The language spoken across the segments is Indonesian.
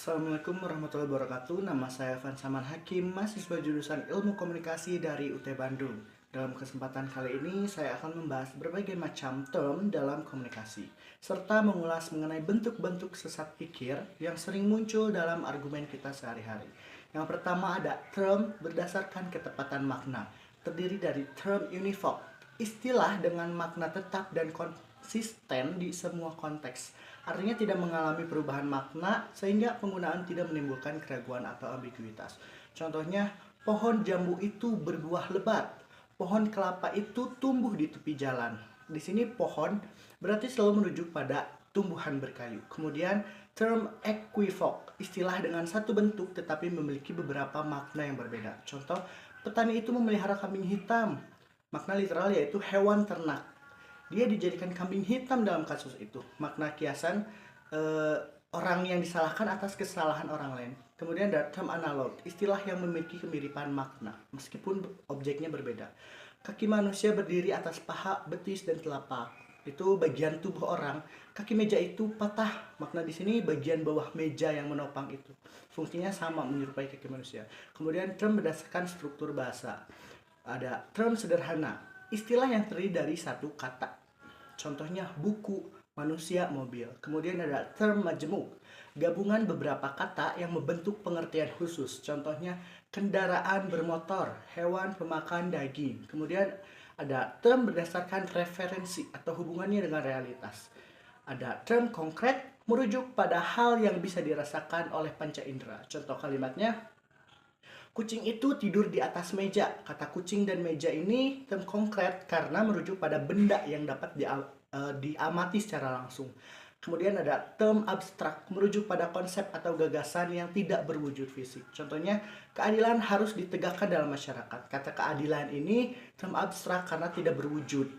Assalamualaikum warahmatullahi wabarakatuh. Nama saya Vansaman Hakim, mahasiswa jurusan Ilmu Komunikasi dari UT Bandung. Dalam kesempatan kali ini, saya akan membahas berbagai macam term dalam komunikasi, serta mengulas mengenai bentuk-bentuk sesat pikir yang sering muncul dalam argumen kita sehari-hari. Yang pertama ada term berdasarkan ketepatan makna, terdiri dari term univoc, istilah dengan makna tetap dan konsisten di semua konteks. Artinya tidak mengalami perubahan makna sehingga penggunaan tidak menimbulkan keraguan atau ambiguitas. Contohnya, pohon jambu itu berbuah lebat. Pohon kelapa itu tumbuh di tepi jalan. Di sini pohon berarti selalu merujuk pada tumbuhan berkayu. Kemudian term equivoc, istilah dengan satu bentuk tetapi memiliki beberapa makna yang berbeda. Contoh, petani itu memelihara kambing hitam. Makna literal yaitu hewan ternak. Dia dijadikan kambing hitam dalam kasus itu. Makna kiasan orang yang disalahkan atas kesalahan orang lain. Kemudian ada term analog, istilah yang memiliki kemiripan makna meskipun objeknya berbeda. Kaki manusia berdiri atas paha, betis, dan telapak. Itu bagian tubuh orang. Kaki meja itu patah. Makna di sini bagian bawah meja yang menopang itu. Fungsinya sama menyerupai kaki manusia. Kemudian term berdasarkan struktur bahasa. Ada term sederhana, istilah yang terdiri dari satu kata. Contohnya buku, manusia, mobil. Kemudian ada term majemuk, gabungan beberapa kata yang membentuk pengertian khusus. Contohnya kendaraan bermotor, hewan pemakan daging. Kemudian ada term berdasarkan referensi atau hubungannya dengan realitas. Ada term konkret, merujuk pada hal yang bisa dirasakan oleh panca indera. Contoh kalimatnya, kucing itu tidur di atas meja. Kata kucing dan meja ini term konkret karena merujuk pada benda yang dapat diamati secara langsung. Kemudian ada term abstrak, merujuk pada konsep atau gagasan yang tidak berwujud fisik. Contohnya, keadilan harus ditegakkan dalam masyarakat. Kata keadilan ini term abstrak karena tidak berwujud.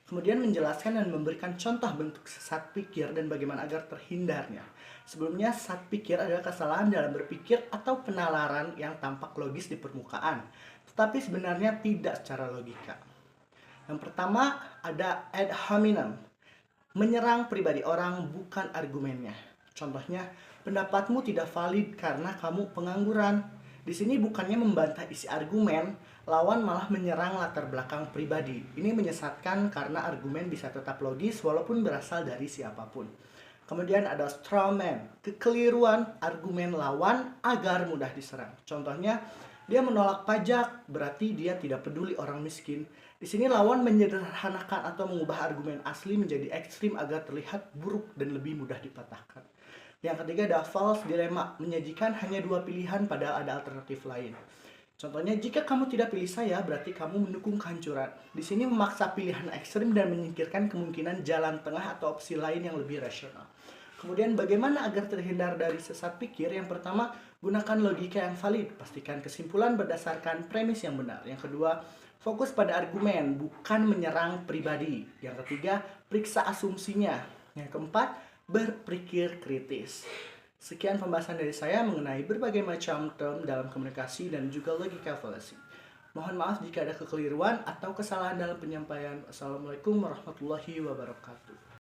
Kemudian menjelaskan dan memberikan contoh bentuk sesat pikir dan bagaimana agar terhindarnya. Sebelumnya, sesat pikir adalah kesalahan dalam berpikir atau penalaran yang tampak logis di permukaan, tetapi sebenarnya tidak secara logika. Yang pertama ada ad hominem, menyerang pribadi orang bukan argumennya. Contohnya, pendapatmu tidak valid karena kamu pengangguran. Di sini bukannya membantah isi argumen, lawan malah menyerang latar belakang pribadi. Ini menyesatkan karena argumen bisa tetap logis walaupun berasal dari siapapun. Kemudian ada straw man, kekeliruan argumen lawan agar mudah diserang. Contohnya, dia menolak pajak, berarti dia tidak peduli orang miskin. Di sini lawan menyederhanakan atau mengubah argumen asli menjadi ekstrim agar terlihat buruk dan lebih mudah dipatahkan. Yang ketiga ada false dilemma, menyajikan hanya dua pilihan padahal ada alternatif lain. Contohnya, jika kamu tidak pilih saya, berarti kamu mendukung kehancuran. Di sini memaksa pilihan ekstrim dan menyingkirkan kemungkinan jalan tengah atau opsi lain yang lebih rasional. Kemudian bagaimana agar terhindar dari sesat pikir? Yang pertama, gunakan logika yang valid. Pastikan kesimpulan berdasarkan premis yang benar. Yang kedua, fokus pada argumen, bukan menyerang pribadi. Yang ketiga, periksa asumsinya. Yang keempat, berpikir kritis. Sekian pembahasan dari saya mengenai berbagai macam term dalam komunikasi dan juga logika fallacy. Mohon maaf jika ada kekeliruan atau kesalahan dalam penyampaian. Assalamualaikum warahmatullahi wabarakatuh.